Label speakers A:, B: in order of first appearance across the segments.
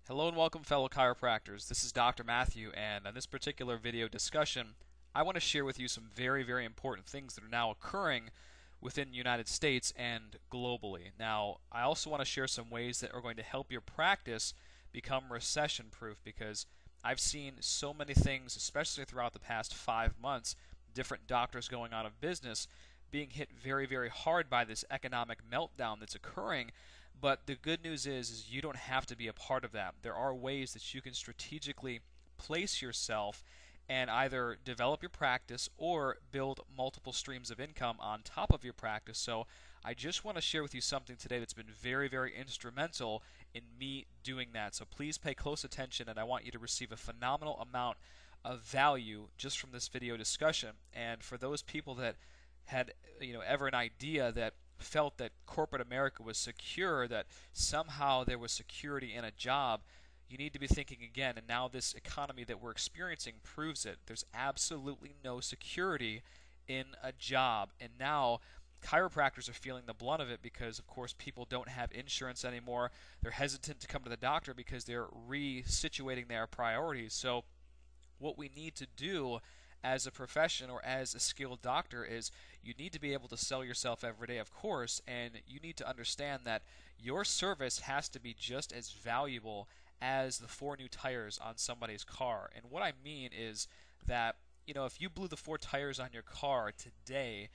A: Hello and welcome, fellow chiropractors. This is Dr. Matthew, and on this particular video discussion, I want to share with you some very, very important things that are now occurring within the United States and globally. Now, I also want to share some ways that are going to help your practice become recession proof because I've seen so many things, especially throughout the past 5 months, different doctors going out of business, being hit very, very hard by this economic meltdown that's occurring. But the good news is you don't have to be a part of that. There are ways that you can strategically place yourself and either develop your practice or build multiple streams of income on top of your practice. So I just want to share with you something today that's been very, very instrumental in me doing that. So please pay close attention, and I want you to receive a phenomenal amount of value just from this video discussion. And for those people that had ever an idea that felt that corporate America was secure, that somehow there was security in a job, you need to be thinking again. And now this economy that we're experiencing proves it. There's absolutely no security in a job. And now chiropractors are feeling the blunt of it because, of course, people don't have insurance anymore. They're hesitant to come to the doctor because they're resituating their priorities. So what we need to do as a profession or as a skilled doctor is you need to be able to sell yourself every day, of course, and you need to understand that your service has to be just as valuable as the four new tires on somebody's car. And what I mean is that, if you blew the four tires on your car today,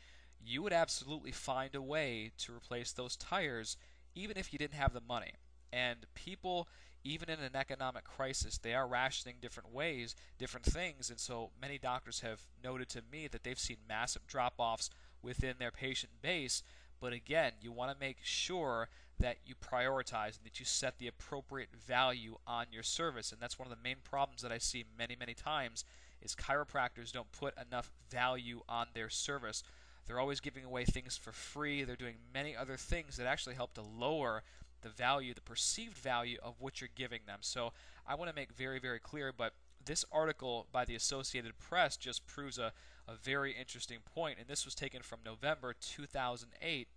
A: you would absolutely find a way to replace those tires even if you didn't have the money. And people, even in an economic crisis, they are rationing different ways, different things. And so many doctors have noted to me that they've seen massive drop-offs within their patient base. But again, you want to make sure that you prioritize and that you set the appropriate value on your service. And that's one of the main problems that I see many, many times is chiropractors don't put enough value on their service. They're always giving away things for free. They're doing many other things that actually help to lower the value, the perceived value of what you're giving them. So I want to make very, very clear, but this article by the Associated Press just proves a very interesting point, and this was taken from November 2008,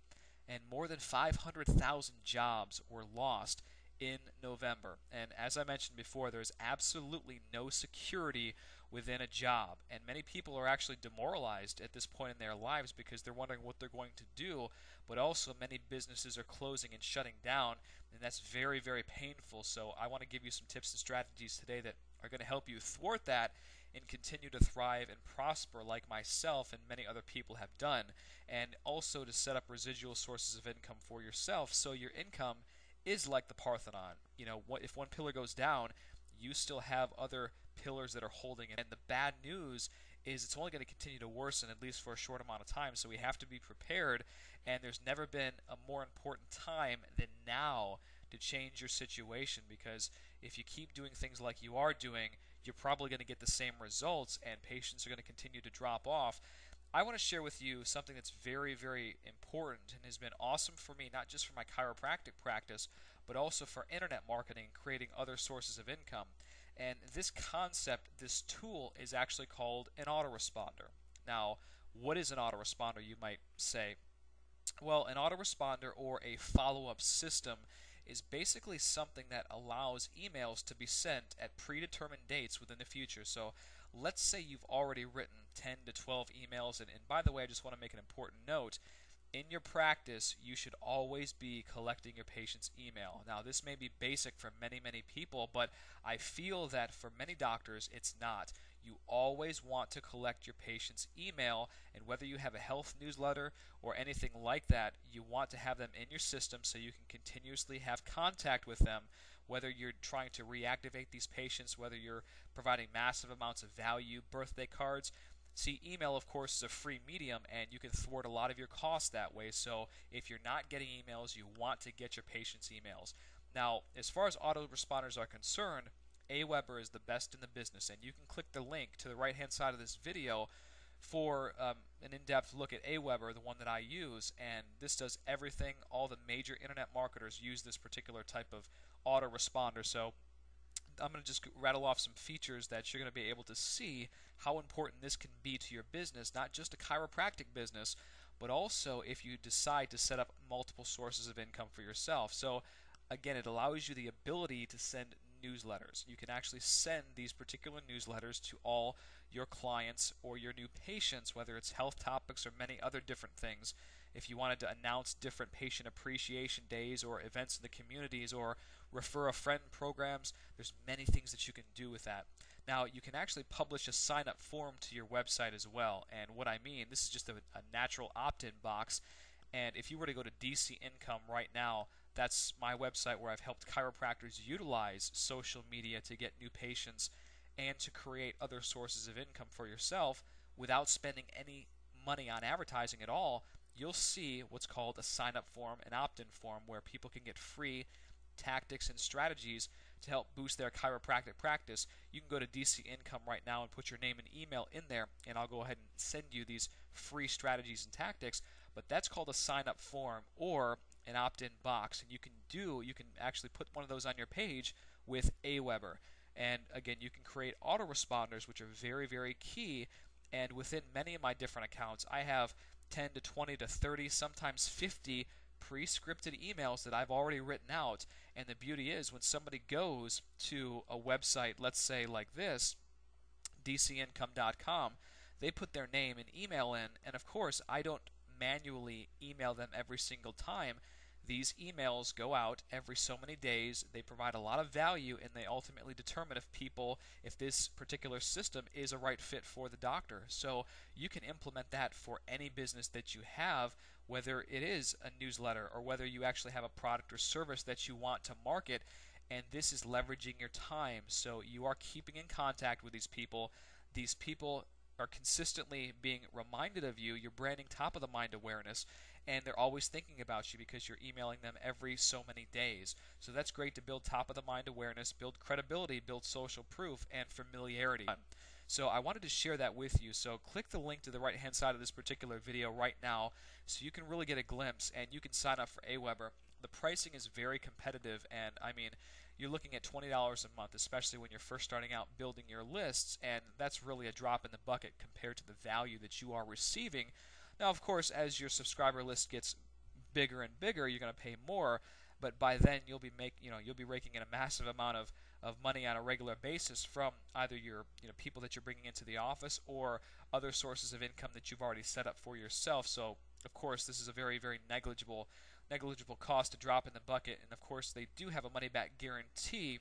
A: and more than 500,000 jobs were lost in November. And as I mentioned before, there's absolutely no security within a job, and many people are actually demoralized at this point in their lives because they're wondering what they're going to do. But also many businesses are closing and shutting down, and that's very, very painful. So I want to give you some tips and strategies today that are going to help you thwart that and continue to thrive and prosper like myself and many other people have done, and also to set up residual sources of income for yourself so your income is like the Parthenon. If one pillar goes down, you still have other pillars that are holding it. And the bad news is it's only going to continue to worsen, at least for a short amount of time. So we have to be prepared, and there's never been a more important time than now to change your situation, because if you keep doing things like you are doing, you're probably going to get the same results, and patients are going to continue to drop off. I want to share with you something that's very, very important and has been awesome for me, not just for my chiropractic practice, but also for internet marketing, creating other sources of income. And this concept, this tool, is actually called an autoresponder. Now, what is an autoresponder, you might say? Well, an autoresponder or a follow-up system is basically something that allows emails to be sent at predetermined dates within the future. So let's say you've already written 10 to 12 emails, and by the way, I just want to make an important note. In your practice, you should always be collecting your patient's email. Now, this may be basic for many, many people, but I feel that for many doctors, it's not. You always want to collect your patient's email, and whether you have a health newsletter or anything like that, you want to have them in your system so you can continuously have contact with them, whether you're trying to reactivate these patients, whether you're providing massive amounts of value, birthday cards. See, email, of course, is a free medium, and you can thwart a lot of your costs that way. So if you're not getting emails, you want to get your patients' emails. Now, as far as autoresponders are concerned, Aweber is the best in the business, and you can click the link to the right-hand side of this video for an in-depth look at Aweber, the one that I use, and this does everything. All the major internet marketers use this particular type of autoresponder. So I'm going to just rattle off some features that you're going to be able to see how important this can be to your business, not just a chiropractic business, but also if you decide to set up multiple sources of income for yourself. So again, it allows you the ability to send newsletters. You can actually send these particular newsletters to all your clients or your new patients, whether it's health topics or many other different things. If you wanted to announce different patient appreciation days or events in the communities or refer a friend programs, there's many things that you can do with that. Now, you can actually publish a sign-up form to your website as well. And what I mean, this is just a natural opt-in box. And if you were to go to DC Income right now, that's my website where I've helped chiropractors utilize social media to get new patients and to create other sources of income for yourself without spending any money on advertising at all. You'll see what's called a sign-up form, an opt-in form, where people can get free tactics and strategies to help boost their chiropractic practice. You can go to DC Income right now and put your name and email in there, and I'll go ahead and send you these free strategies and tactics. But that's called a sign-up form or an opt-in box, and you can actually put one of those on your page with Aweber. And again, you can create autoresponders, which are very, very key. And within many of my different accounts, I have 10 to 20 to 30, sometimes 50 pre-scripted emails that I've already written out. And the beauty is, when somebody goes to a website, let's say like this, dcincome.com, they put their name and email in, and of course I don't manually email them every single time. These emails go out every so many days. They provide a lot of value, and they ultimately determine if this particular system is a right fit for the doctor. So you can implement that for any business that you have, whether it is a newsletter or whether you actually have a product or service that you want to market. And this is leveraging your time. So you are keeping in contact with these people. These people are consistently being reminded of you. You're branding top of the mind awareness, and they're always thinking about you because you're emailing them every so many days. So that's great to build top of the mind awareness, build credibility, build social proof, and familiarity. So I wanted to share that with you. So click the link to the right hand side of this particular video right now so you can really get a glimpse, and you can sign up for Aweber. The pricing is very competitive, and I mean, you're looking at $20 a month, especially when you're first starting out building your lists, and that's really a drop in the bucket compared to the value that you are receiving. Now, of course, as your subscriber list gets bigger and bigger, you're going to pay more, but by then you'll be raking in a massive amount of money on a regular basis from either your people that you're bringing into the office or other sources of income that you've already set up for yourself. So, of course, this is a very, very negligible cost to drop in the bucket, and of course they do have a money-back guarantee.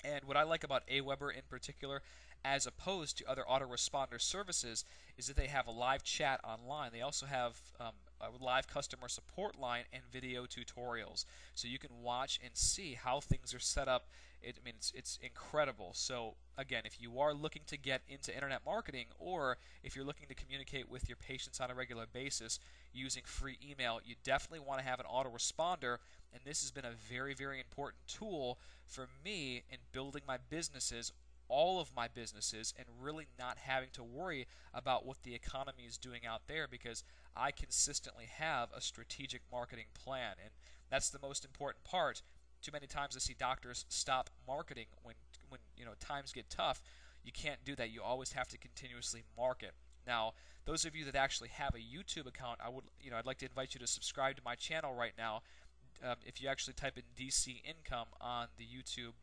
A: And what I like about Aweber in particular, as opposed to other autoresponder services, is that they have a live chat online. They also have a live customer support line and video tutorials, so you can watch and see how things are set up. It's incredible. So again, if you are looking to get into internet marketing, or if you're looking to communicate with your patients on a regular basis using free email, you definitely want to have an autoresponder. And this has been a very, very important tool for me in building my businesses, all of my businesses, and really not having to worry about what the economy is doing out there, because I consistently have a strategic marketing plan. And that's the most important part. Too many times I see doctors stop marketing when times get tough. You can't do that. You always have to continuously market. Now, those of you that actually have a YouTube account, I'd like to invite you to subscribe to my channel right now. If you actually type in DC Income on the YouTube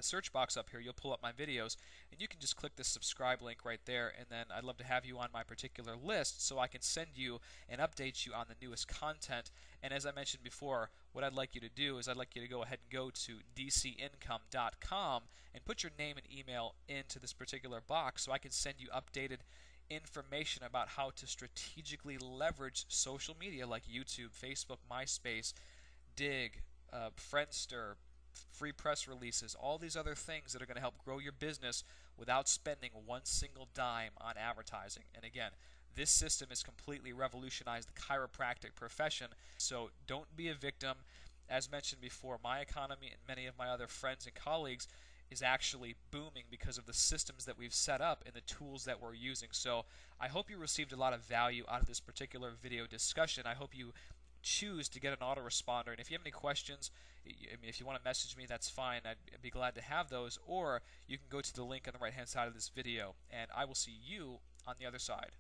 A: search box up here, you'll pull up my videos, and you can just click the subscribe link right there, and then I'd love to have you on my particular list so I can send you and update you on the newest content. And as I mentioned before, what I'd like you to do is I'd like you to go ahead and go to dcincome.com and put your name and email into this particular box so I can send you updated information about how to strategically leverage social media like YouTube, Facebook, MySpace, Dig, Friendster, free press releases, all these other things that are going to help grow your business without spending one single dime on advertising. And again, this system has completely revolutionized the chiropractic profession, so don't be a victim. As mentioned before, my economy and many of my other friends and colleagues is actually booming because of the systems that we've set up and the tools that we're using. So I hope you received a lot of value out of this particular video discussion. I hope you choose to get an autoresponder, and if you have any questions, if you want to message me, that's fine. I'd be glad to have those, or you can go to the link on the right hand side of this video, and I will see you on the other side.